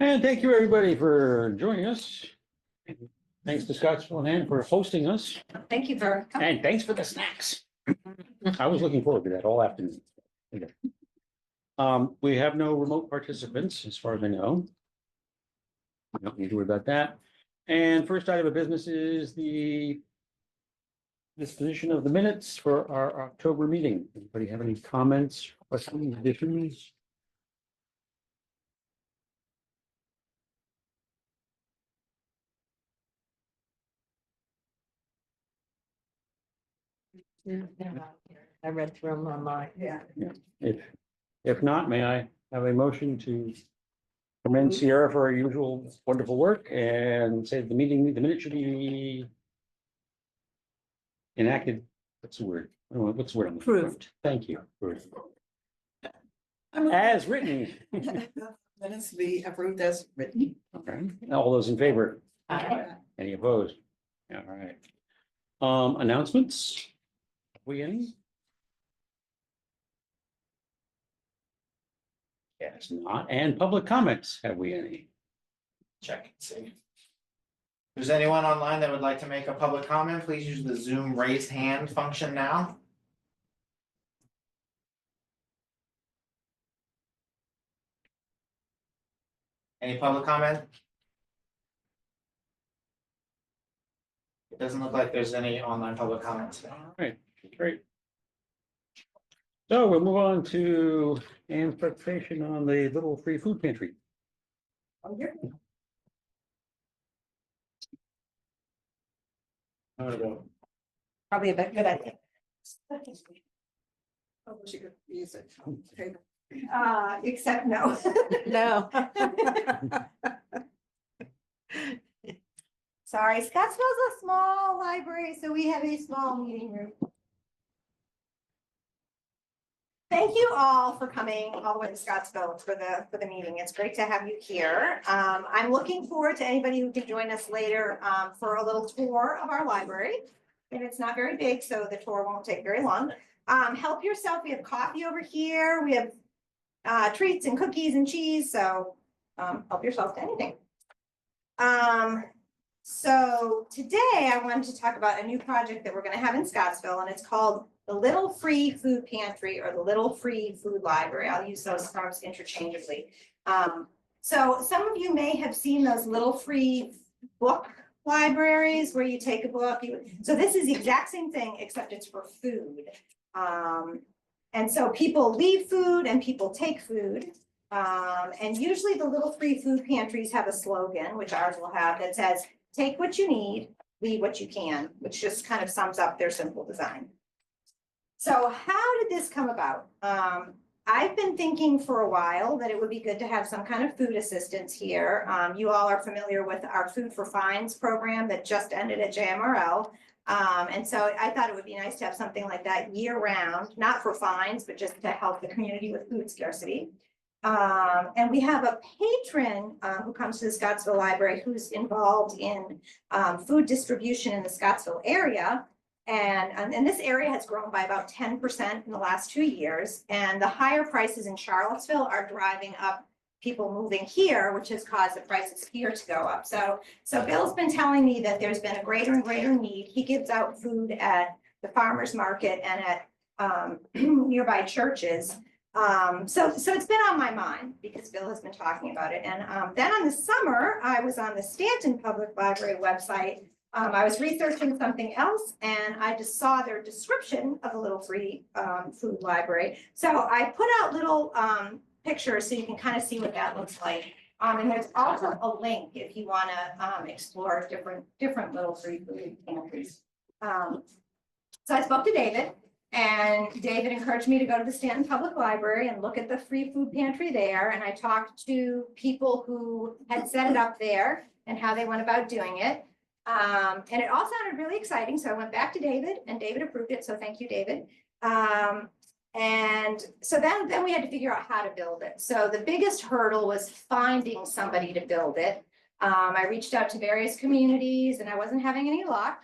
And thank you, everybody, for joining us. Thanks to Scottsville and for hosting us. Thank you for coming. And thanks for the snacks. I was looking forward to that all afternoon. We have no remote participants, as far as I know. I don't need to worry about that. And first item of business is the disposition of the minutes for our October meeting. Anybody have any comments, questions, additions? I read through them online. Yeah. If not, may I have a motion to commend Sierra for her usual wonderful work and say the minute should be enacted. What's the word? I don't know, what's the word? Approved. Thank you. Approved. As written. Minutes be approved as written. Okay, all those in favor? Aye. Any opposed? All right. Announcements? Have we any? Yes, not. And public comments, have we any? Check and see. If there's anyone online that would like to make a public comment, please use the Zoom raise hand function now. Any public comment? It doesn't look like there's any online public comments. All right, great. So we'll move on to Ann's presentation on the little free food pantry. Oh, here. Probably a good idea. Oh, she could use it. Okay. Except no. No. Sorry, Scottsville's a small library, so we have a small meeting room. Thank you all for coming all the way to Scottsville for the meeting. It's great to have you here. I'm looking forward to anybody who can join us later for a little tour of our library. And it's not very big, so the tour won't take very long. Help yourself. We have coffee over here. We have treats and cookies and cheese. So help yourself to anything. So today I wanted to talk about a new project that we're going to have in Scottsville, and it's called the Little Free Food Pantry or the Little Free Food Library. I'll use those terms interchangeably. So some of you may have seen those little free book libraries where you take a book. So this is the exact same thing, except it's for food. And so people leave food and people take food. And usually the little free food pantries have a slogan, which ours will have, that says, take what you need, leave what you can, which just kind of sums up their simple design. So how did this come about? I've been thinking for a while that it would be good to have some kind of food assistance here. You all are familiar with our Food for Fines program that just ended at JMRL. And so I thought it would be nice to have something like that year round, not for fines, but just to help the community with food scarcity. And we have a patron who comes to the Scottsville Library who's involved in food distribution in the Scottsville area. And this area has grown by about 10% in the last 2 years. And the higher prices in Charlottesville are driving up people moving here, which has caused the prices here to go up. So Bill's been telling me that there's been a greater and greater need. He gives out food at the farmer's market and at nearby churches. So it's been on my mind because Bill has been talking about it. And then on the summer, I was on the Stanton Public Library website. I was researching something else and I just saw their description of a little free food library. So I put out little pictures so you can kind of see what that looks like. And there's also a link if you want to explore different little free food pantries. So I spoke to David. And David encouraged me to go to the Stanton Public Library and look at the free food pantry there. And I talked to people who had set it up there and how they went about doing it. And it all sounded really exciting. So I went back to David and David approved it. So thank you, David. And so then we had to figure out how to build it. So the biggest hurdle was finding somebody to build it. I reached out to various communities and I wasn't having any luck.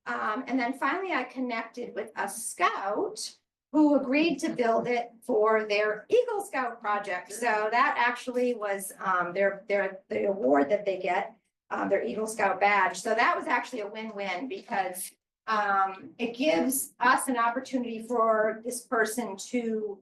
And then finally I connected with a scout who agreed to build it for their Eagle Scout project. So that actually was the award that they get, their Eagle Scout badge. So that was actually a win-win because it gives us an opportunity for this person to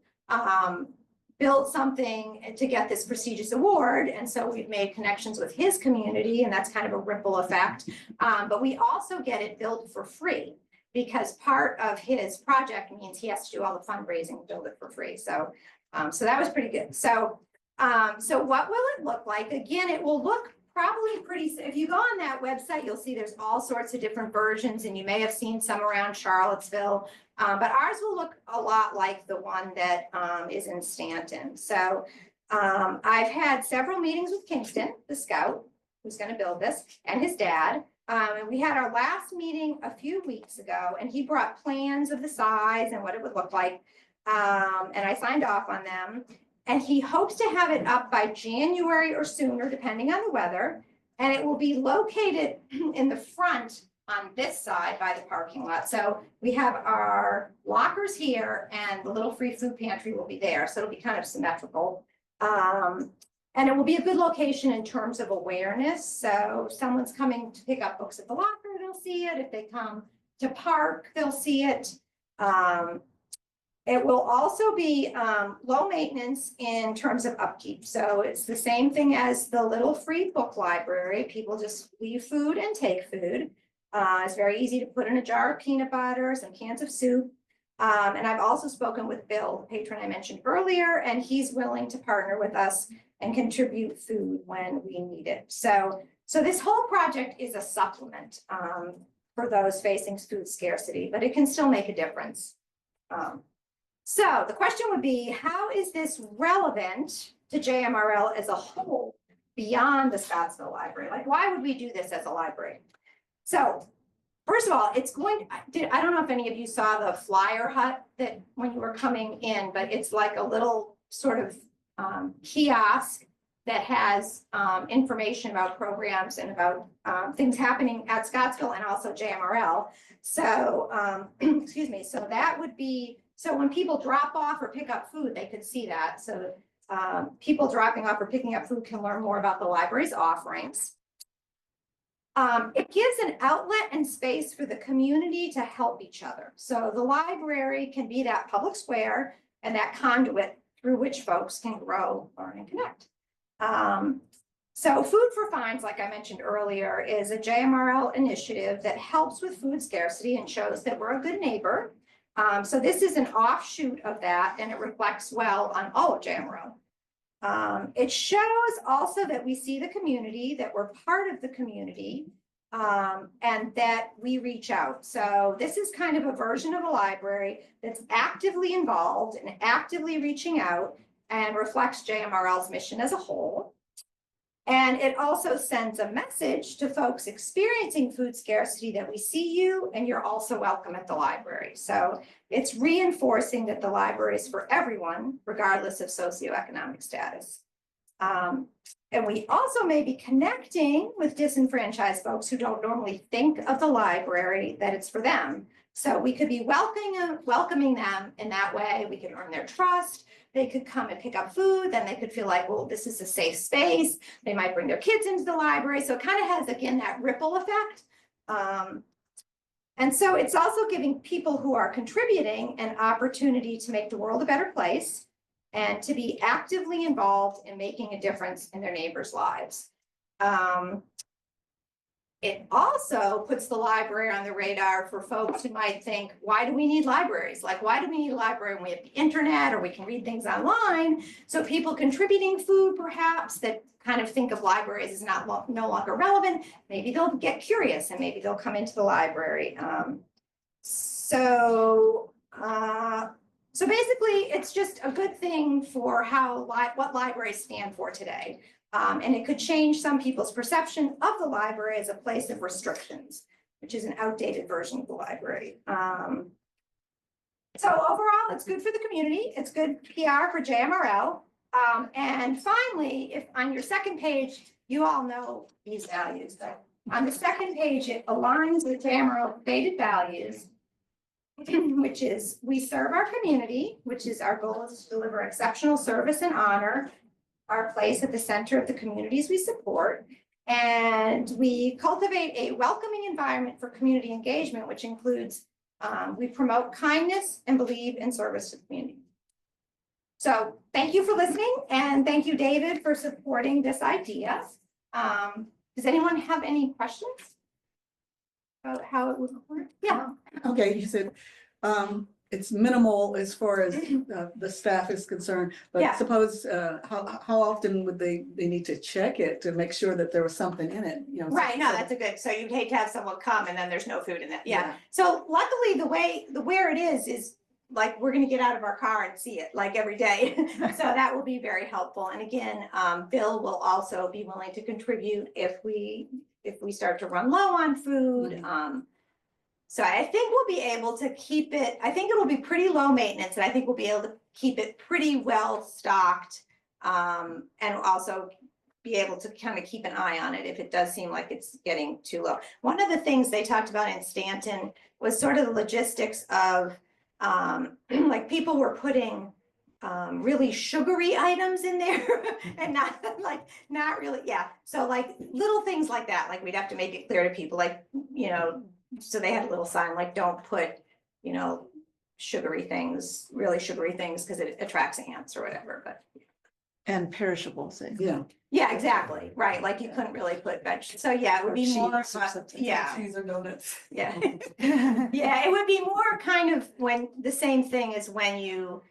build something to get this prestigious award. And so we've made connections with his community, and that's kind of a ripple effect. But we also get it built for free, because part of his project means he has to do all the fundraising, and build it for free. So, so that was pretty good. So, so what will it look like? Again, it will look probably pretty, if you go on that website, you'll see there's all sorts of different versions, and you may have seen some around Charlottesville. But ours will look a lot like the one that is in Stanton. So I've had several meetings with Kingston, the scout, who's going to build this, and his dad. And we had our last meeting a few weeks ago, and he brought plans of the size and what it would look like. And I signed off on them. And he hopes to have it up by January or sooner, depending on the weather. And it will be located in the front on this side by the parking lot. So we have our lockers here, and the little free food pantry will be there. So it'll be kind of symmetrical. And it will be a good location in terms of awareness. So if someone's coming to pick up books at the locker, they'll see it. If they come to park, they'll see it. It will also be low maintenance in terms of upkeep. So it's the same thing as the little free book library. People just leave food and take food. It's very easy to put in a jar of peanut butter, some cans of soup. And I've also spoken with Bill, the patron I mentioned earlier, and he's willing to partner with us and contribute food when we need it. So this whole project is a supplement for those facing food scarcity, but it can still make a difference. So the question would be, how is this relevant to JMRL as a whole beyond the Scottsville Library? Like, why would we do this as a library? So first of all, it's going, I don't know if any of you saw the flyer hut that when you were coming in, but it's like a little sort of kiosk that has information about programs and about things happening at Scottsville and also JMRL. So, excuse me, so that would be, so when people drop off or pick up food, they could see that. So people dropping off or picking up food can learn more about the library's offerings. It gives an outlet and space for the community to help each other. So the library can be that public square and that conduit through which folks can grow, learn, and connect. So Food for Fines, like I mentioned earlier, is a JMRL initiative that helps with food scarcity and shows that we're a good neighbor. So this is an offshoot of that, and it reflects well on all of JMRL. It shows also that we see the community, that we're part of the community, and that we reach out. So this is kind of a version of a library that's actively involved and actively reaching out and reflects JMRL's mission as a whole. And it also sends a message to folks experiencing food scarcity that we see you and you're also welcome at the library. So it's reinforcing that the library is for everyone, regardless of socioeconomic status. And we also may be connecting with disenfranchised folks who don't normally think of the library, that it's for them. So we could be welcoming them in that way. We can earn their trust. They could come and pick up food. Then they could feel like, well, this is a safe space. They might bring their kids into the library. So it kind of has, again, that ripple effect. And so it's also giving people who are contributing an opportunity to make the world a better place and to be actively involved in making a difference in their neighbors' lives. It also puts the library on the radar for folks who might think, why do we need libraries? Like, why do we need a library when we have the internet or we can read things online? So people contributing food, perhaps, that kind of think of libraries as no longer relevant, maybe they'll get curious and maybe they'll come into the library. So basically, it's just a good thing for what libraries stand for today. And it could change some people's perception of the library as a place of restrictions, which is an outdated version of the library. So overall, it's good for the community. It's good PR for JMRL. And finally, if on your second page, you all know these values. But on the second page, it aligns with JMRL stated values. which is we serve our community, which is our goal is to deliver exceptional service and honor our place at the center of the communities we support. And we cultivate a welcoming environment for community engagement, which includes we promote kindness and believe in service to the community. So thank you for listening, and thank you, David, for supporting this idea. Does anyone have any questions about how it would work? Yeah. Okay, you said, it's minimal as far as the staff is concerned, Yeah. but suppose, how often would they need to check it to make sure that there was something in it, you know? Right, no, that's a good, so you'd hate to have someone come and then there's no food in it, yeah. So luckily, where it is like, we're gonna get out of our car and see it like every day. So that will be very helpful. And again, Bill will also be willing to contribute if we start to run low on food. So I think we'll be able to keep it, I think it will be pretty low maintenance, and I think we'll be able to keep it pretty well stocked. And also be able to kind of keep an eye on it if it does seem like it's getting too low. One of the things they talked about in Stanton was sort of the logistics of like people were putting really sugary items in there and not really, yeah. So like little things like that, like we'd have to make it clear to people, like, you know, so they had a little sign like, don't put, you know, sugary things, really sugary things, because it attracts ants or whatever, but. And perishable things. Yeah. Yeah, exactly, right, like you couldn't really put vegetables, so yeah, it would be more, Cheese or something. yeah. Cheese or donuts. Yeah. Yeah, it would be more kind of when, the same thing as when you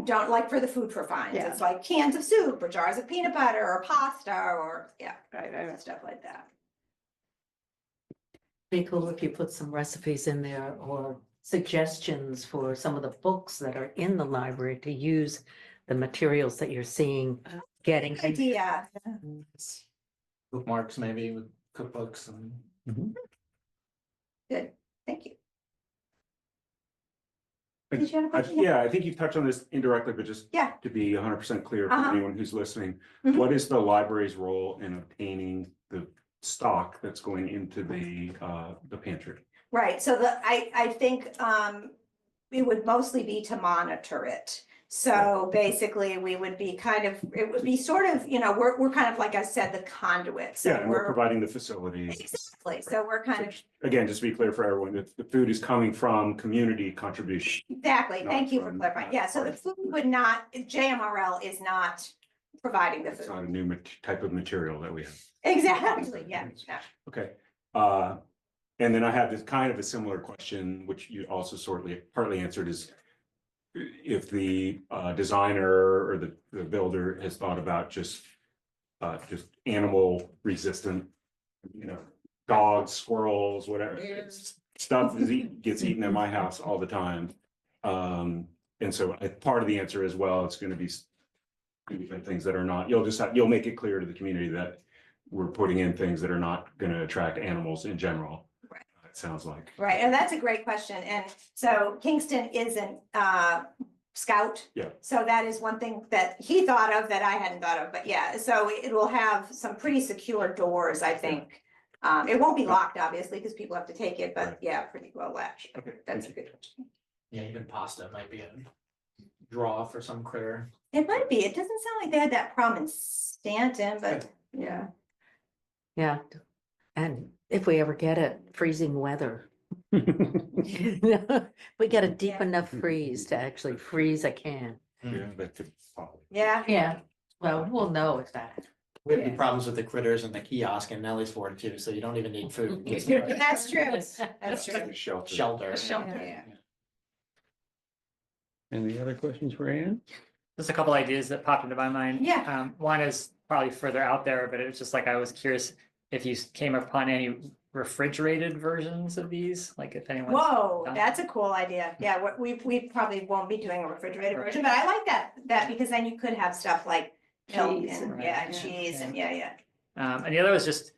don't, like for the food for fines, Yeah. it's like cans of soup or jars of peanut butter or pasta or, yeah, Right. stuff like that. Be cool if you put some recipes in there or suggestions for some of the books that are in the library to use the materials that you're seeing getting. Idea, Bookmarks maybe with cookbooks and. good, thank you. I- Did you have a question? Yeah, I think you touched on this indirectly, but just Yeah. to be 100% clear for Uh-huh. anyone who's listening, Mhm. what is the library's role in obtaining the stock that's going into the pantry? Right, so I think, it would mostly be to monitor it. So basically, we would be kind of, it would be sort of, you know, we're kind of, like I said, the conduit, so Yeah, and we're we're. providing the facilities. Exactly, so we're kind of, Again, just to be clear for everyone, the food is coming from community contribution. exactly, Not thank you for from, clarifying, yeah, so the food would not, JMRL is not providing the It's food. not a new type of material that we have. Exactly, yeah, yeah. Okay. And then I have this kind of a similar question, which you also partly answered, is if the designer or the builder has thought about just animal resistant, you know, dogs, squirrels, whatever. Stuff gets eaten in my house all the time. And so part of the answer is, well, it's going to be things that are not, you'll make it clear to the community that we're putting in things that are not going to attract animals in general. Right. It sounds like. Right, and that's a great question, and so Kingston isn't Scout. Yeah. So that is one thing that he thought of that I hadn't thought of, but yeah, so it will have some pretty secure doors, I think. It won't be locked, obviously, because people have to take it, but Right. yeah, pretty well latched. Okay. That's a good question. Yeah, even pasta might be a draw for some critter. It might be, it doesn't sound like they had that problem in Stanton, but yeah. Yeah, and if we ever get it, freezing weather. We get a deep Yeah. enough freeze to actually freeze a can. Yeah, that could probably. Yeah. Yeah, well, we'll know if that. We have the problems with the critters and the kiosk in Nelly's Ford too, so you don't even need food. That's true, that's true. Shelter. Shelter. Shelter, yeah. Any other questions for Ann? Just a couple ideas that popped into my mind. Yeah. One is probably further out there, but it was just like, I was curious if you came upon any refrigerated versions of these, like if anyone. Whoa, that's a cool idea. Yeah, we probably won't be doing a refrigerated version, but I like that because then you could have stuff like milk Cheese and, and- yeah, yeah, cheese and, yeah. And the other was just,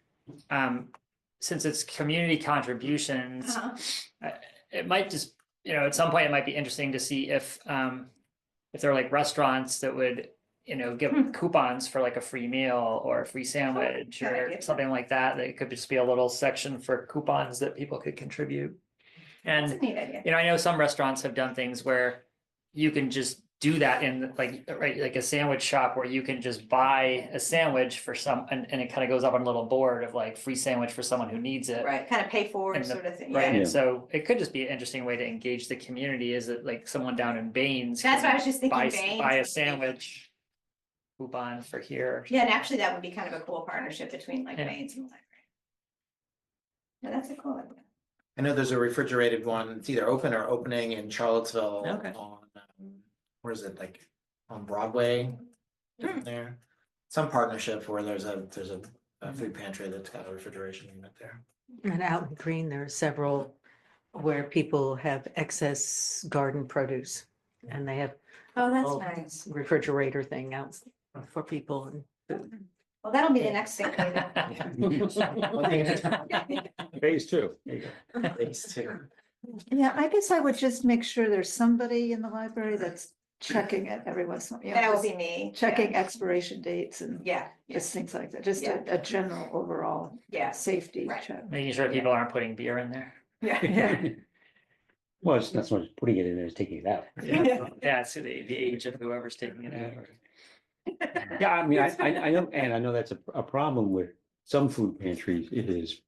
since it's community contributions, Uh-huh. it might just, you know, at some point it might be interesting to see if there are like restaurants that would, you know, give coupons for like a free meal or a free sandwich good or idea. something like that. That it could just be a little section for coupons that people could contribute. That's a And, neat idea. you know, I know some restaurants have done things where you can just do that in like, right, like a sandwich shop where you can just buy a sandwich for some, and it kind of goes up on a little board of like free sandwich for someone who needs it. Right, kind of pay forward And the- sort of thing, Right, yeah. and so it could just be an interesting way to engage the community, is it like someone down in Baines? That's can what I was just thinking, buy, Baines. buy a sandwich coupon for here. Yeah, and actually that would be kind of a cool partnership between like Yeah. Baines and the library. Yeah, that's a cool idea. I know there's a refrigerated one, it's either open or opening in Charlottesville Okay. on, where is it, like, on Broadway? Down there, some partnership where there's a food pantry that's got a refrigeration unit there. And out in Green, there are several where people have excess garden produce and they have Oh, a that's little nice. refrigerator thing out for people and food. Well, that'll be the next thing. Phase two. There you go. These two. Yeah, I guess I would just make sure there's somebody in the library that's checking it every once in a while. That will be me. Checking expiration dates and Yeah, just things like that, just Yeah. a general overall yeah, safety Right. check. Making sure people aren't putting beer in there. yeah. Well, it's not so much putting it in there, it's taking it out. Yeah, so the age of whoever's taking it out. Yeah, I mean, I know, and I know that's a problem with some food pantries, it is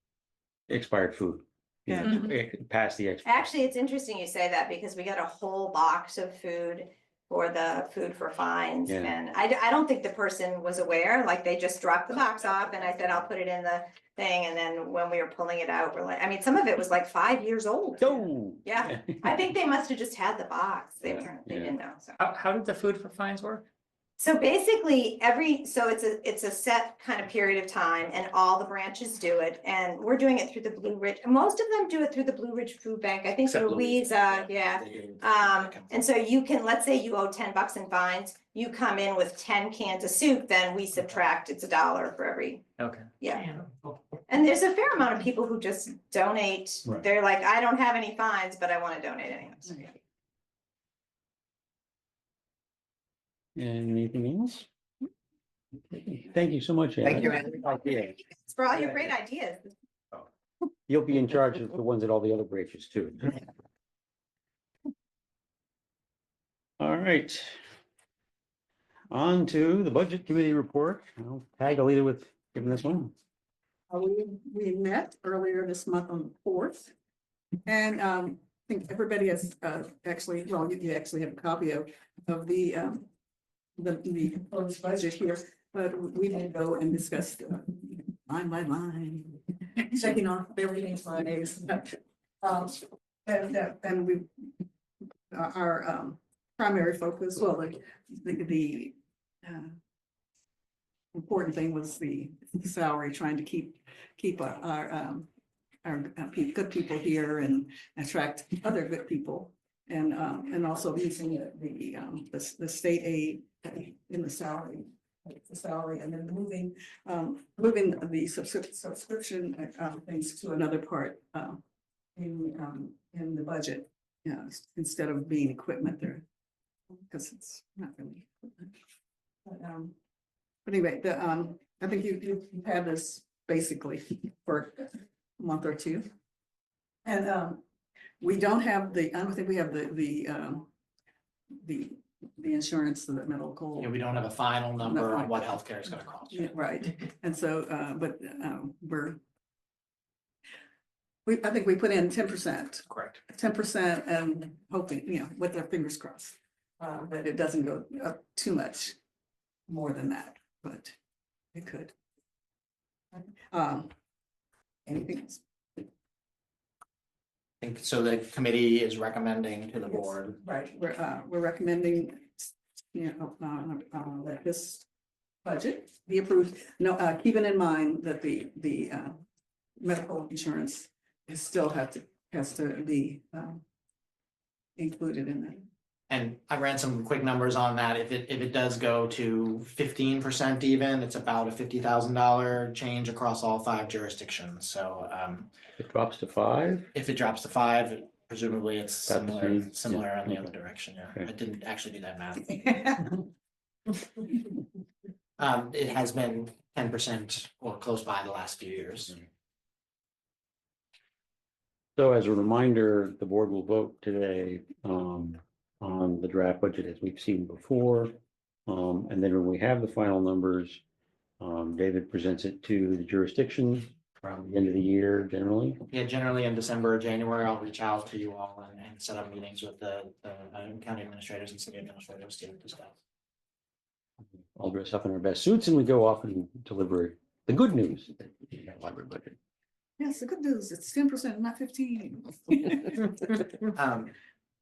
expired food. You know, past the expiration. Actually, it's interesting you say that because we got a whole box of food for the food for fines. Yeah. And I don't think the person was aware, like they just dropped the box off and I said, I'll put it in the thing. And then when we were pulling it out, we're like, I mean, some of it was like 5 years old. Oh. Yeah. I think they must have just had the box. They didn't know, so. How did the food for fines work? So basically, so it's a set kind of period of time and all the branches do it. And we're doing it through the Blue Ridge. Most of them do it through the Blue Ridge Food Bank. I think Except Louisa, yeah. And so you can, let's say you owe $10 in fines, you come in with 10 cans of soup, then we subtract, it's $1 for every, Okay. yeah. And there's a fair amount of people who just donate. Right. They're like, I don't have any fines, but I want to donate anyway. So, yeah. Anything else? Thank you so much. Ann. Thank you, That's a great idea. It's for all your great ideas. You'll be in charge of the ones at all the other branches too. All right. On to the budget committee report. I'll tag a leader with giving this one. We met earlier this month on the 4th. And I think everybody has actually, well, you actually have a copy of the proposed budget here, but we did go and discuss line by line, checking off everything's Fridays. And we, our primary focus, well, the important thing was the salary, trying to keep our good people here and attract other good people. And also using the state aid in the salary, and then moving the subscription things to another part in the budget, instead of being equipment there, because it's not really equipment. But anyway, I think you've had this basically for a month or two. And we don't have I don't think we have the insurance, the medical. Yeah, we don't have a final number on what healthcare is gonna cost. Yeah, right, and so, but I think we put in 10%, Correct. 10% and hoping, with our fingers crossed, that it doesn't go up too much more than that, but it could. Anything else? I think so the committee is recommending to the board. Right, we're recommending, that this budget be approved. No, keeping in mind that the medical insurance has to be included in that. And I ran some quick numbers on that. If it does go to 15% even, it's about a $50,000 change across all 5 jurisdictions. So If it drops to 5, if it drops to 5, presumably it's About the same, similar yeah. in the other direction. Yeah, Okay. I didn't actually do that math. It has been 10% or close by the last few years. So as a reminder, the board will vote today on the draft budget as we've seen before. And then when we have the final numbers, David presents it to the jurisdiction around the end of the year generally. Yeah, generally in December, or January, I'll reach out to you all and set up meetings with the county administrators and city administrators to discuss. All dress up in our best suits and we go off and deliver the good news. Library budget. Yes, the good news, it's 10%, not 15.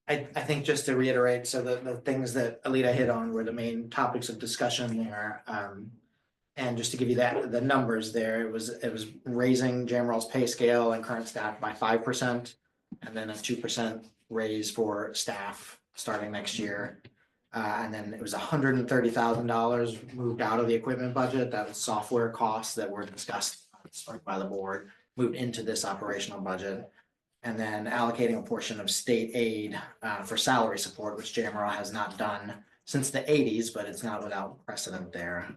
I think just to reiterate, so the things that Alita hit on were the main topics of discussion there. And just to give you the numbers there, it was raising JMRL's pay scale and current staff by 5%. And then a 2% raise for staff starting next year. And then it was $130,000 moved out of the equipment budget. That was software costs that were discussed by the board, moved into this operational budget. And then allocating a portion of state aid for salary support, which JMRL has not done since the 80s, but it's not without precedent there.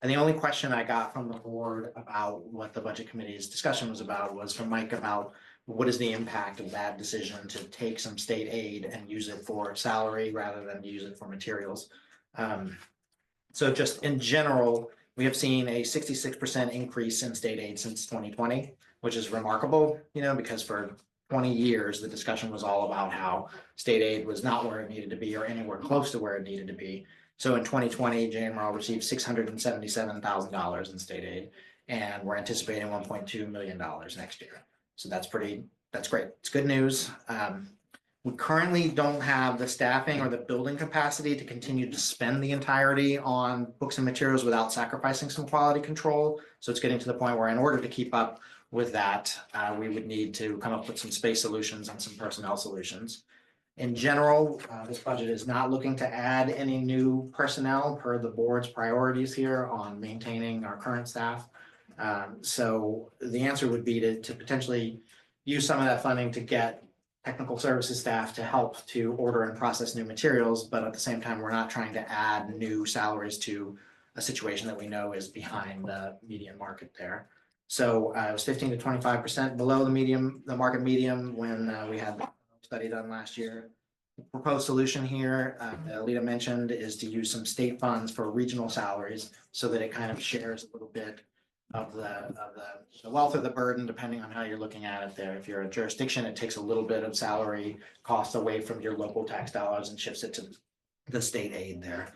And the only question I got from the board about what the budget committee's discussion was about was from Mike about what is the impact of that decision to take some state aid and use it for salary rather than use it for materials. So just in general, we have seen a 66% increase in state aid since 2020, which is remarkable, because for 20 years, the discussion was all about how state aid was not where it needed to be or anywhere close to where it needed to be. So in 2020, JMRL received $677,000 in state aid, and we're anticipating $1.2 million next year. So that's great. It's good news. We currently don't have the staffing or the building capacity to continue to spend the entirety on books and materials without sacrificing some quality control. So it's getting to the point where in order to keep up with that, we would need to come up with some space solutions and some personnel solutions. In general, this budget is not looking to add any new personnel per the board's priorities here on maintaining our current staff. So the answer would be to potentially use some of that funding to get technical services staff to help to order and process new materials, but at the same time, we're not trying to add new salaries to a situation that we know is behind the median market there. So it was 15 to 25% below the market median when we had the study done last year. The proposed solution here, Alita mentioned, is to use some state funds for regional salaries so that it kind of shares a little bit of the wealth of the burden, depending on how you're looking at it there. If you're a jurisdiction, it takes a little bit of salary cost away from your local tax dollars and shifts it to the state aid there.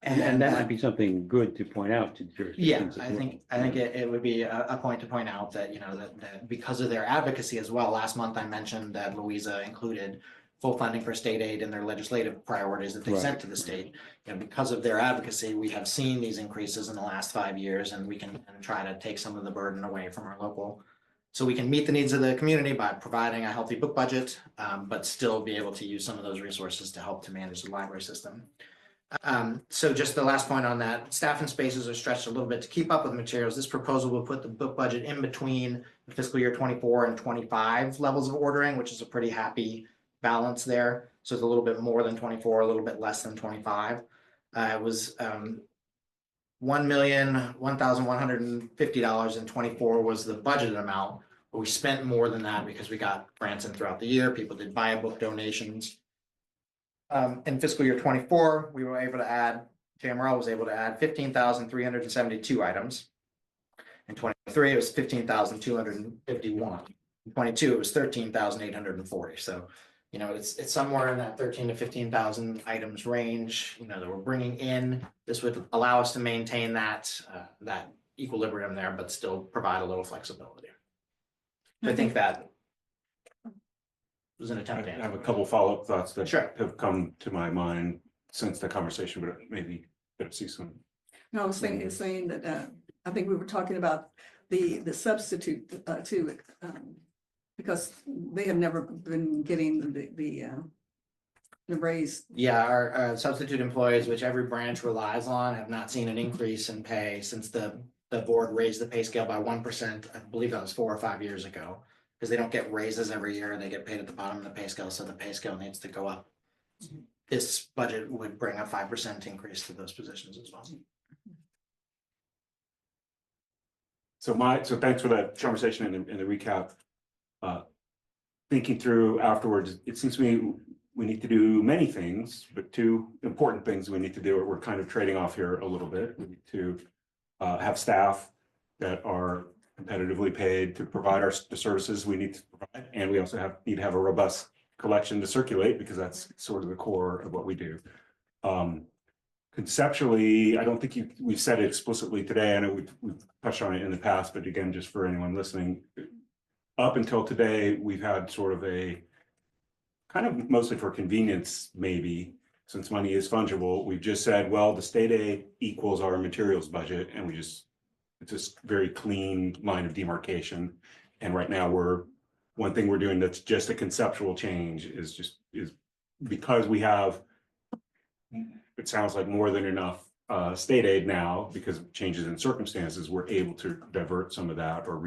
And that might be something good to point out to Yeah, jurisdictions. I think it would be a point to point out that, that because of their advocacy as well, last month I mentioned that Louisa included full funding for state aid in their legislative priorities that they sent to the state. And because of their advocacy, we have seen these increases in the last 5 years, and we can try to take some of the burden away from our local. So we can meet the needs of the community by providing a healthy book budget, but still be able to use some of those resources to help to manage the library system. So just the last point on that, staff and spaces are stretched a little bit to keep up with materials. This proposal will put the book budget in between the fiscal year 24 and 25 levels of ordering, which is a pretty happy balance there. So it's a little bit more than 24, a little bit less than 25. It was $1,150 in 24 was the budgeted amount, but we spent more than that because we got grants in throughout the year. People did buy book donations. In fiscal year 24, we were able to add, JMRL was able to add 15,372 items. In 23, it was 15,251. In 22, it was 13,840. So, it's somewhere in that 13 to 15,000 items range, that we're bringing in. This would allow us to maintain that equilibrium there, but still provide a little flexibility. So I think that was an I attempt to have answer. a couple follow-up thoughts that Sure. have come to my mind since the conversation, but maybe better see some. No, I was saying that I think we were talking about the substitute too, because they have never been getting the raise. Yeah, our substitute employees, which every branch relies on, have not seen an increase in pay since the board raised the pay scale by 1%. I believe that was 4 or 5 years ago, because they don't get raises every year. They get paid at the bottom of the pay scale, so the pay scale needs to go up. This budget would bring a 5% increase to those positions as well. So thanks for that conversation and the recap. thinking through afterwards, it seems to me we need to do many things, but two important things we need to do. We're kind of trading off here a little bit. We need to have staff that are competitively paid to provide the services we need to provide. And we also need to have a robust collection to circulate because that's sort of the core of what we do. Conceptually, I don't think we've said it explicitly today. I know we've touched on it in the past, but again, just for anyone listening, up until today, we've had sort of a kind of mostly for convenience, maybe, since money is fungible, we've just said, well, the state aid equals our materials budget, and it's this very clean line of demarcation. And right now one thing we're doing that's just a conceptual change is because we have, it sounds like more than enough state aid now, because of changes in circumstances, we're able to divert some of that or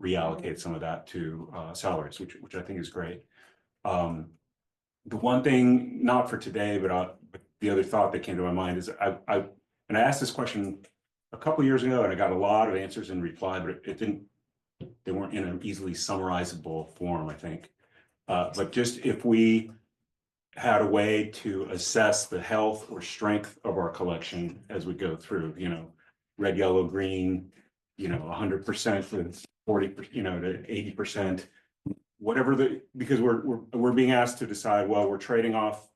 reallocate some of that to salaries, which I think is great. The one thing, not for today, but the other thought that came to my mind is I asked this question a couple of years ago, and I got a lot of answers in reply, but they weren't in an easily summarizable form, I think. But just if we had a way to assess the health or strength of our collection as we go through, red, yellow, green, 100% to 40%, to 80%, whatever because we're being asked to decide, well, we're trading off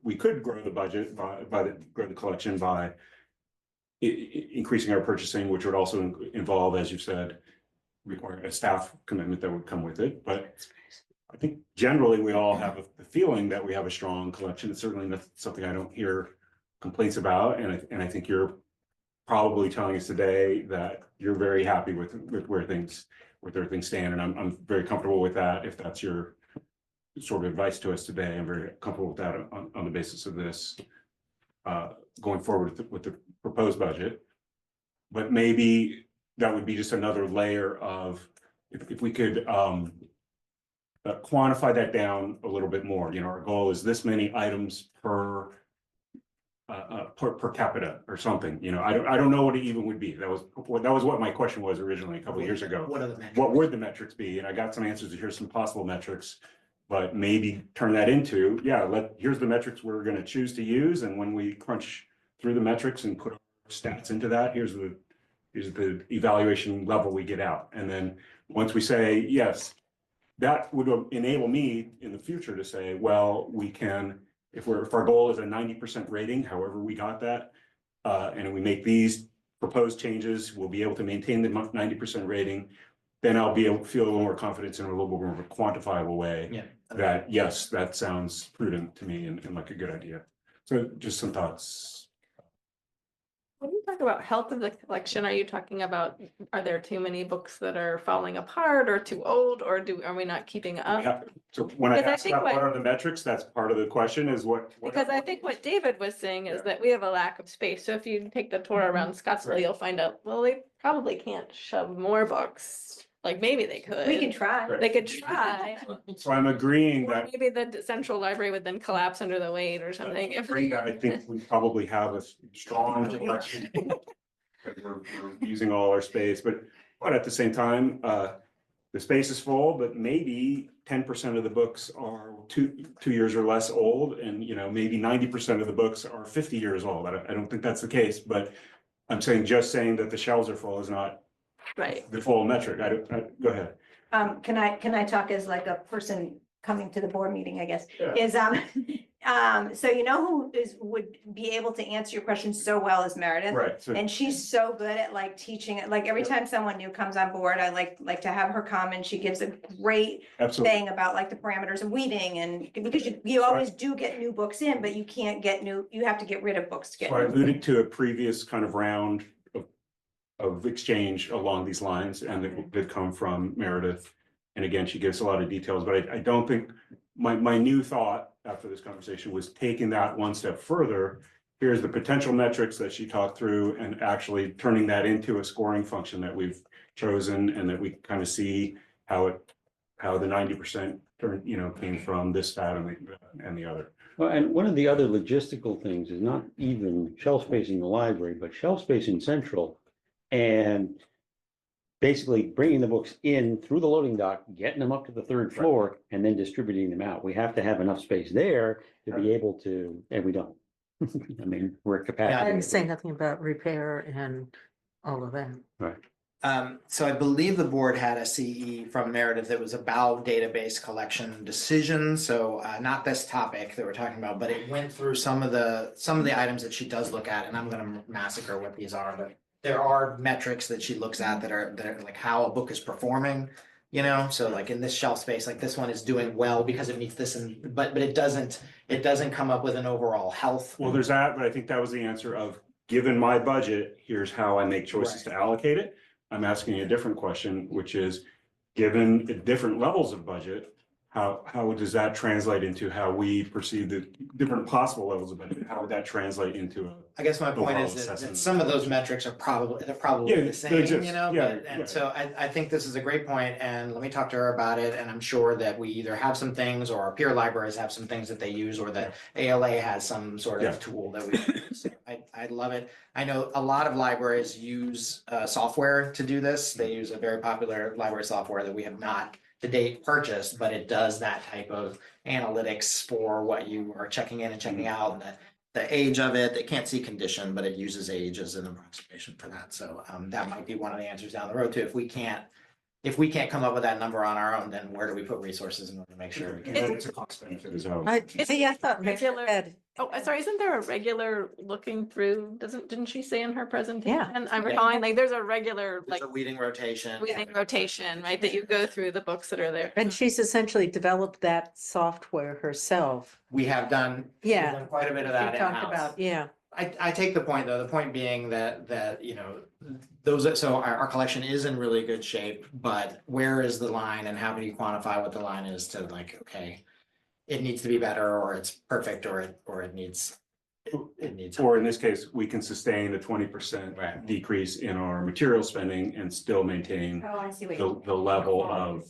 we could grow the budget grow the collection by increasing our purchasing, which would also involve, as you've said, require a staff commitment that would come with it. But I think generally we all have the feeling that we have a strong collection. It's certainly not something I don't hear complaints about. And I think you're probably telling us today that you're very happy with where things stand. And I'm very comfortable with that. If that's your sort of advice to us today, I'm very comfortable with that on the basis of this going forward with the proposed budget. But maybe that would be just another layer of, if we could quantify that down a little bit more. Our goal is this many items per capita or something. I don't know what it even would be. That was what my question was originally a couple of years ago. What are the metrics? What would the metrics be? And I got some answers. Here's some possible metrics, but maybe turn that into, here's the metrics we're going to choose to use. And when we crunch through the metrics and put our stats into that, here's the evaluation level we get out. And then once we say, yes, that would enable me in the future to say, well, we can, if our goal is a 90% rating, however we got that, and we make these proposed changes, we'll be able to maintain the 90% rating. Then I'll be able to feel a little more confidence in a little more of a quantifiable way. That, yes, that sounds prudent to me and like a good idea. So just some thoughts. When you talk about health of the collection, are you talking about, are there too many books that are falling apart or too old, or are we not keeping up? So when I Because I ask think about what what- are the metrics, that's part of the question is what. Because I think what David was saying is that we have a lack of space. So if you take the tour around Scottsville, Right. you'll find out, well, they probably can't shove more books. Like maybe they could. We can try. Right. They could try. So I'm agreeing Or that. maybe the central library would then collapse under the weight or something. I think we probably have a strong collection. We're using all our space, but at the same time, the space is full, but maybe 10% of the books are 2 years or less old, and maybe 90% of the books are 50 years old. I don't think that's the case, but I'm saying that the shelves are full is not Right. the full metric. Go ahead. Can I talk as like a person coming to the board meeting, I guess, Yeah. is, so who would be able to answer your questions so well as Meredith? Right. So And she's so good at like teaching it, like every time someone new comes on board, I like to have her come and she gives a great absolutely. thing about like the parameters of weeding, and because you always do get new books in, but you can't get you have to get rid of books to get. So I new. alluded to a previous kind of round of exchange along these lines, and it did come from Meredith. And again, she gives a lot of details, but I don't think my new thought after this conversation was taking that one step further. Here's the potential metrics that she talked through and actually turning that into a scoring function that we've chosen, and that we kind of see how the 90% came from this stat and the other. Well, and one of the other logistical things is not even shelf space in the library, but shelf space in Central. And basically bringing the books in through the loading dock, getting them up to the third floor, and then distributing them out. We have to have enough space there to be able to, and we don't. I mean, we're at I capacity. didn't say nothing about repair and all of that. Right. So I believe the board had a CE from Meredith that was about database collection decisions. So not this topic that we're talking about, but it went through some of the items that she does look at, and I'm gonna massacre what these are, but there are metrics that she looks at that are like how a book is performing, you know, so like in this shelf space, like this one is doing well because it meets this, and but it doesn't come up with an overall health. Well, there's that, but I think that was the answer of, given my budget, here's how I make choices to allocate it. I'm asking you a different question, which is, given the different levels of budget, how does that translate into how we perceive the different possible levels of budget? How would that translate into a? I guess my point overall is that assessment? some of those metrics are probably Yeah, the they same, exist. you know, Yeah, but, and yeah. so I think this is a great point, and let me talk to her about it, and I'm sure that we either have some things, or our peer libraries have some things that they use, or that ALA has some sort Yeah. of tool that we use. I love it. I know a lot of libraries use software to do this. They use a very popular library software that we have not to date purchased, but it does that type of analytics for what you are checking in and checking out, and the age of it. They can't see condition, but it uses age as an approximation for that. So that might be one of the answers down the road too. If we can't come up with that number on our own, then where do we put resources in order to make sure we can? It's a cost benefit as well. I thought Regular- Ed, Oh, sorry, isn't there a regular looking through, didn't she say in her presentation? Yeah. I'm recalling, like, there's a regular, like, There's a weeding rotation. reading rotation, right, that you go through the books that are there. and she's essentially developed that software herself. We have done. we've Yeah. done quite a bit of You that talked in-house. about, yeah. I take the point though, the point being that, you know, so our collection is in really good shape, but where is the line and how do you quantify what the line is to like, okay, it needs to be better, or it's perfect, or it needs. Or in this case, we can sustain a 20% Right. decrease in our material spending and still maintain Oh, I see what the level of.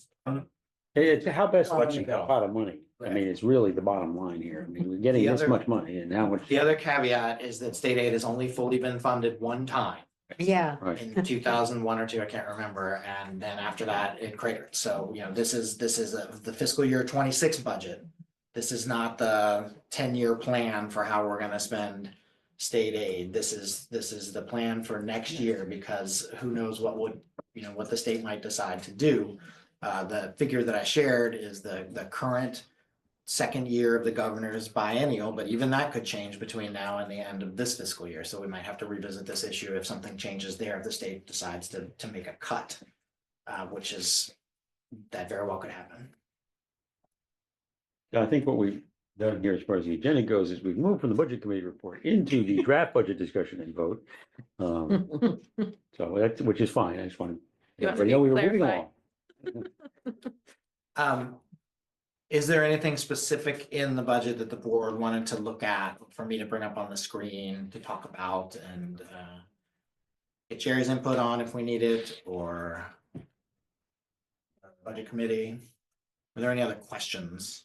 It's how best to Collection make that health. pot of money. I mean, it's really the bottom line here. I mean, we're getting The this other- much money and how much. The other caveat is that state aid has only fully been funded one time Yeah. Right. in 2001 or two, I can't remember, and then after that it cratered. So, you know, this is the fiscal year 26 budget. This is not the 10-year plan for how we're gonna spend state aid. This is the plan for next year, because who knows what the state might decide to do. The figure that I shared is the current second year of the governor's biennial, but even that could change between now and the end of this fiscal year. So we might have to revisit this issue if something changes there, if the state decides to make a cut, which is, that very well could happen. I think what we've done here as far as the agenda goes is we've moved from the budget committee report into the draft budget discussion and vote. So that's, which is fine. I just wanted. You want everybody me know to we were moving clarify? along. Is there anything specific in the budget that the board wanted to look at for me to bring up on the screen to talk about and get Jerry's input on if we need it, or budget committee? Are there any other questions?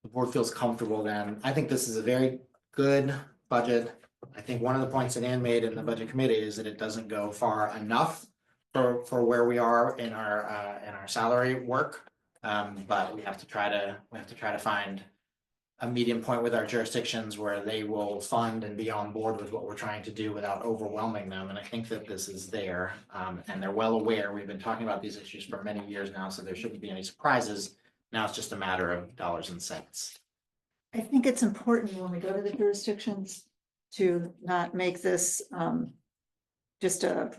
The board feels comfortable then. I think this is a very good budget. I think one of the points that Ann made in the budget committee is that it doesn't go far enough for where we are in our salary work. But we have to try to find a medium point with our jurisdictions where they will fund and be on board with what we're trying to do without overwhelming them. And I think that this is there, and they're well aware. We've been talking about these issues for many years now, so there shouldn't be any surprises. Now it's just a matter of dollars and cents. I think it's important when we go to the jurisdictions to not make this just a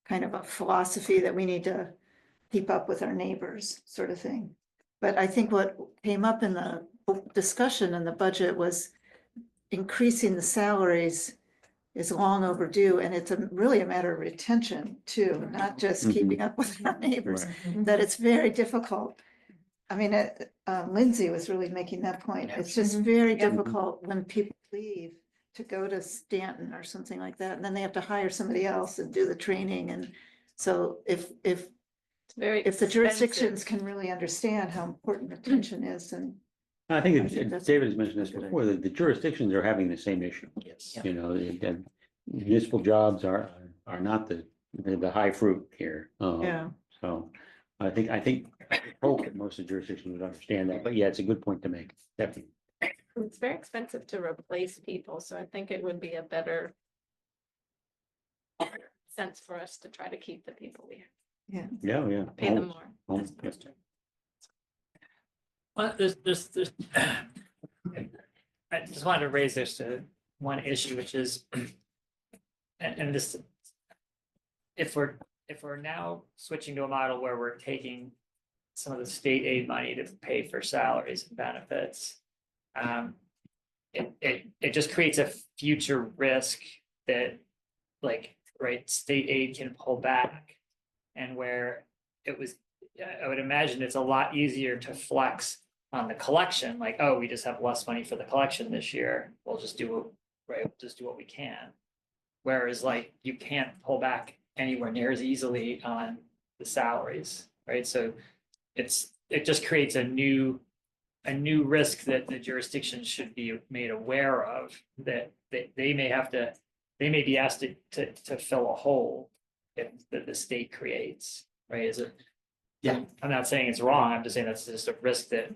kind of a philosophy that we need to keep up with our neighbors sort of thing. But I think what came up in the discussion in the budget was increasing the salaries is long overdue, and it's really a matter of retention too, not just keeping up with our neighbors, that it's very difficult. I mean, Lindsay was really making that point. Yeah. It's just very difficult when people leave to go to Stanton or something like that, and then they have to hire somebody else and do the training. And so if It's very the expensive. jurisdictions can really understand how important retention is, and I think I think that's- David has mentioned this before, that the jurisdictions are having the same issue. Yes. You know, municipal jobs are not the the high fruit here. Yeah. So I hope that most of the jurisdictions would understand that, but yeah, it's a good point to make, definitely. It's very expensive to replace people, so I think it would be a better sense for us to try to keep the people we Yeah, yeah. pay them more. Oh, as opposed to- Well, there's. I just wanted to raise this to one issue, which is, and this. If we're now switching to a model where we're taking some of the state aid money to pay for salaries and benefits. It just creates a future risk that, like, right, state aid can pull back. And where it was, I would imagine it's a lot easier to flex on the collection, like, oh, we just have less money for the collection this year, we'll just do, just do what we can. Whereas, like, you can't pull back anywhere near as easily on the salaries, right? So it just creates a new risk that the jurisdictions should be made aware of, that they may be asked to fill a hole that the state creates, right? Is it? Yeah. I'm not saying it's wrong, I'm just saying that's just a risk that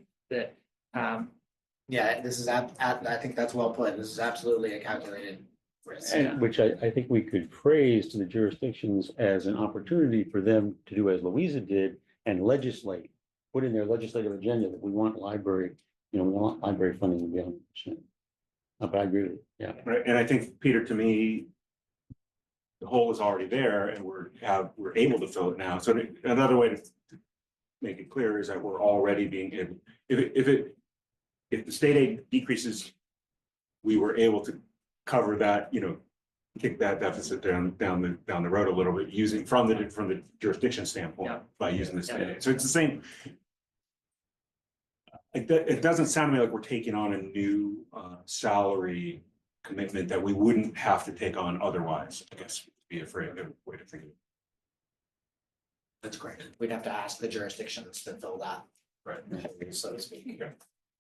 Yeah, this is I think that's well put. This is absolutely a calculated risk. And which I think we could phrase to the jurisdictions as an opportunity for them to do as Louisa did and legislate, put in their legislative agenda that we want library, we want library funding to be 100%. But I agree with you, yeah. Right, and I think, Peter, to me, the hole is already there and we're able to fill it now. So another way to make it clear is that we're already being able, if the state aid decreases, we were able to cover that, kick that deficit down the road a little bit using from the jurisdiction standpoint by using the state aid. So it's the same. It doesn't sound to me like we're taking on a new salary commitment that we wouldn't have to take on otherwise, I guess, would be afraid of way to think of it. That's great. We'd have to ask the jurisdictions to fill that, Right. so to speak,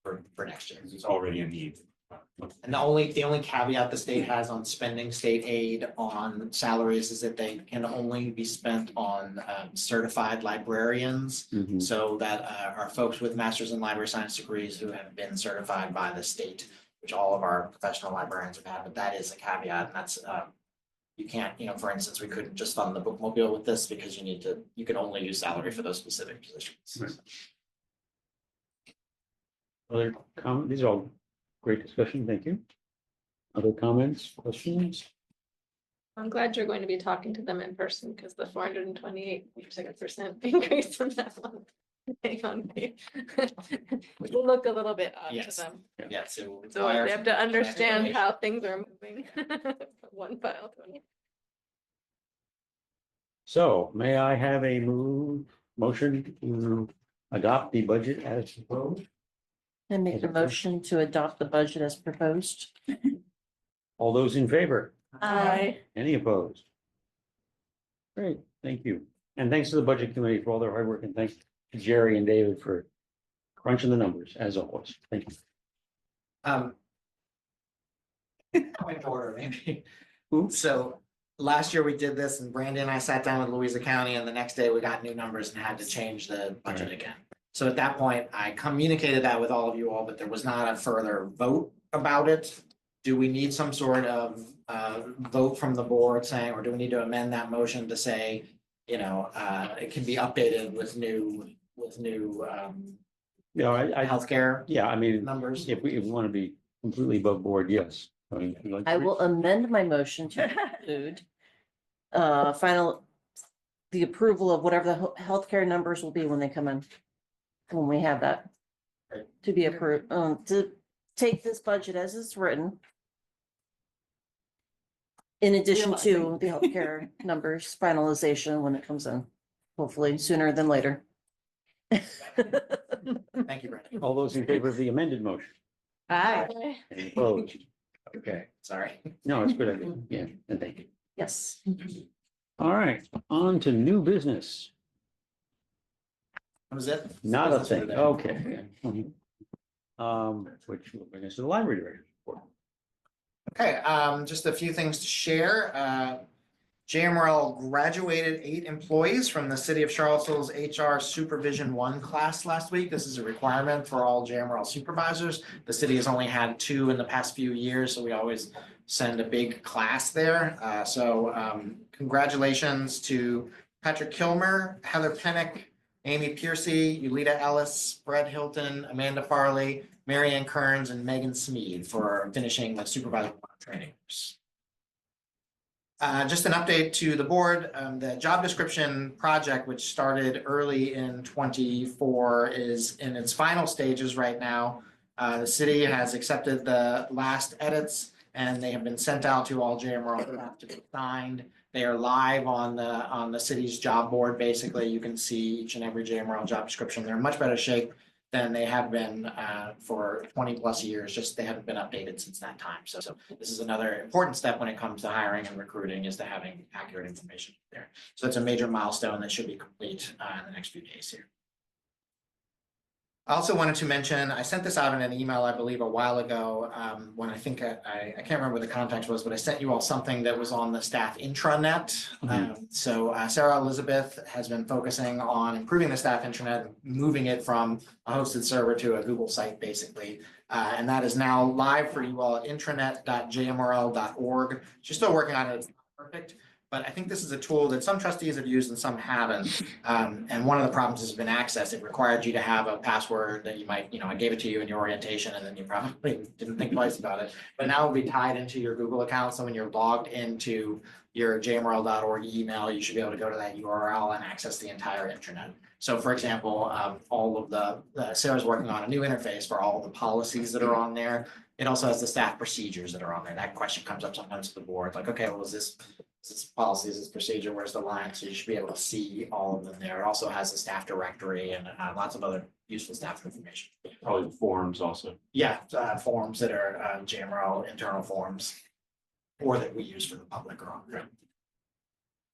for next year. It's already a need. And the only caveat the state has on spending state aid on salaries is that they can only be spent on certified librarians. Mhm. So that are folks with masters in library science degrees who have been certified by the state, which all of our professional librarians have had, but that is a caveat, and that's you can't, for instance, we couldn't just fund the bookmobile with this because you can only use salary for those specific positions. Right. Other comment, these are all great discussion, thank you. Other comments, questions? I'm glad you're going to be talking to them in person, because the 428% increase from that one. Hang on, will look a little bit odd to Yes. them. Yes, it will So they require have to understand explanation. how things are moving. One file. So may I have a motion to adopt the budget as proposed? And make a motion to adopt the budget as proposed. All those in favor? Aye. Any opposed? Great, thank you. And thanks to the budget committee for all their hard work, and thanks to Jerry and David for crunching the numbers as always. Thank you. Point of order, maybe. So last year we did this and Brandon and I sat down with Louisa County and the next day we got new numbers and had to change the budget again. So at that point, I communicated that with all of you all, but there was not a further vote about it. Do we need some sort of vote from the board saying, or do we need to amend that motion to say, it can be updated with new healthcare Yeah, I mean, numbers? if we want to be completely above board, yes. I mean, like- I will amend my motion to include the approval of whatever the healthcare numbers will be when they come in. When we have that to be approved, to take this budget as it's written. In addition to the healthcare numbers finalization when it comes in, hopefully sooner than later. Thank you, Brandon. All those in favor of the amended motion? Aye. Any opposed? Okay, Sorry. no, it's good. Yeah, and thank you. Yes. All right, on to new business. That was it? Not a Business for thing, today. okay. Which will bring us to the library director report. Okay, just a few things to share. JMRL graduated 8 employees from the city of Charlottesville's HR Supervision 1 class last week. This is a requirement for all JMRL supervisors. The city has only had 2 in the past few years, so we always send a big class there. Congratulations to Patrick Kilmer, Heather Pennick, Amy Piercy, Yulita Ellis, Brett Hilton, Amanda Farley, Marianne Kearns, and Megan Smead for finishing the supervisor training. Just an update to the board, the job description project, which started early in 24, is in its final stages right now. The city has accepted the last edits and they have been sent out to all JMRL staff to be signed. They are live on the city's job board. Basically, you can see each and every JMRL job description. They're in much better shape than they have been for 20 plus years. Just they haven't been updated since that time. So this is another important step when it comes to hiring and recruiting, is to having accurate information there. So it's a major milestone that should be complete in the next few days here. I also wanted to mention, I sent this out in an email, I believe, a while ago, when I think I can't remember what the context was, but I sent you all something that was on the staff intranet. So Sarah Elizabeth has been focusing on improving the staff intranet, moving it from a hosted server to a Google site, basically. And that is now live for you all at intranet.jmrl.org. She's still working on it. It's not perfect, but I think this is a tool that some trustees have used and some haven't. And one of the problems has been access. It required you to have a password that you might, I gave it to you in your orientation and then you probably didn't think twice about it. But now it'll be tied into your Google account. So when you're logged into your jmrl.org email, you should be able to go to that URL and access the entire intranet. So for example, all of Sarah's working on a new interface for all of the policies that are on there. It also has the staff procedures that are on there. That question comes up sometimes to the board, like, okay, well, is this policy, is this procedure, where's the line? So you should be able to see all of them there. It also has the staff directory and lots of other useful staff information. Probably forms also. Yeah, forms that are JMRL internal forms, or that we use for the public are on there.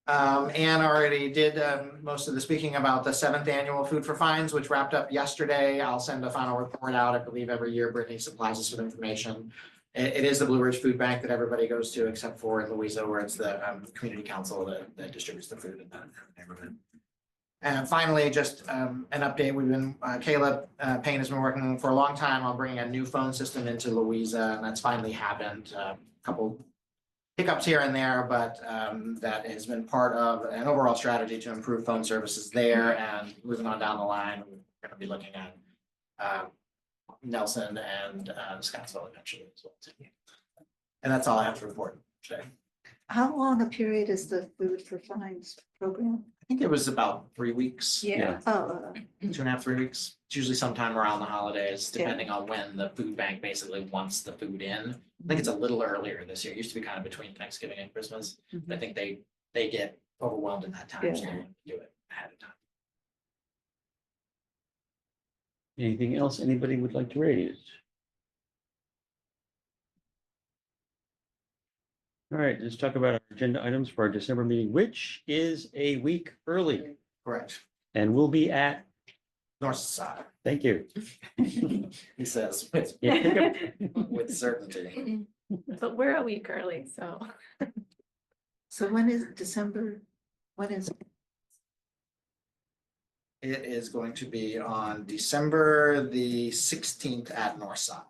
Anne already did most of the speaking about the 7th annual Food for Fines, which wrapped up yesterday. I'll send a final report out. I believe every year Brittany supplies us with information. It is the Blue Ridge Food Bank that everybody goes to, except for in Louisa, where it's the community council that distributes the food in that neighborhood. And finally, just an update. We've been, Caleb Payne has been working for a long time on bringing a new phone system into Louisa, and that's finally happened. A couple hiccups here and there, but that has been part of an overall strategy to improve phone services there. And moving on down the line, we're going to be looking at Nelson and Scottsville eventually as well too. And that's all I have to report today. How long a period is the Food for Fines program? I think it was about 3 weeks. Yeah. Oh, 2.5, 3 weeks. It's usually sometime around the holidays, depending on when the food bank basically wants the food in. I think it's a little earlier this year. It used to be kind of between Thanksgiving and Christmas. But I think they get overwhelmed in that time, so they want to do it ahead of time. Anything else anybody would like to raise? All right, let's talk about our agenda items for our December meeting, which is a week early Correct. and will be at, North side, thank you. he says, with Yeah, certainty. But we're a week early, so. so when is December? When is? It is going to be on December the 16th at Northside.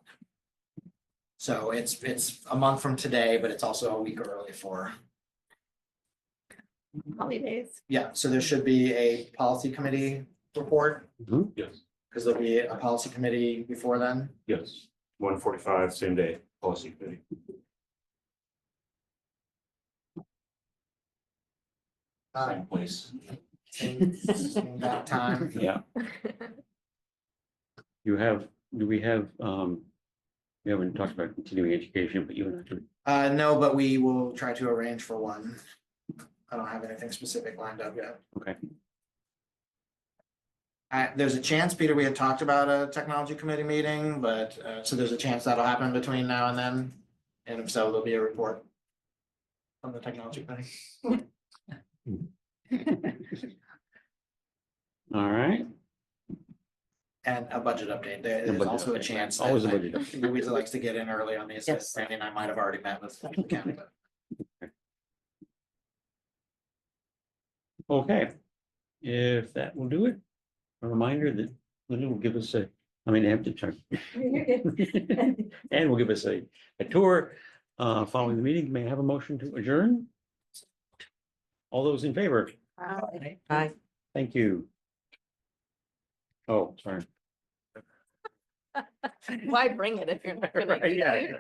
So it's a month from today, but it's also a week early for, Holidays. yeah, so there should be a policy committee report, Yes, because there'll be a policy committee before then. yes. 1:45, same day, policy committee. Same place. In that time. yeah. Do we have, we haven't talked about continuing education, but you and I do. No, but we will try to arrange for one. I don't have anything specific lined up yet. Okay. There's a chance, Peter, we had talked about a technology committee meeting, but so there's a chance that'll happen between now and then. And if so, there'll be a report from the technology committee. All right. And a budget update. There is budget also a update, chance. right. Always a that budget update. Louisa likes to get in early on these. Yes. Randy and I might have already met with the county. Okay, if that will do it, a reminder that Linda will give us and will give us a tour following the meeting. May I have a motion to adjourn? All those in favor? Bye. Thank you. Oh, sorry. Why bring it if you're not gonna? Right, yeah.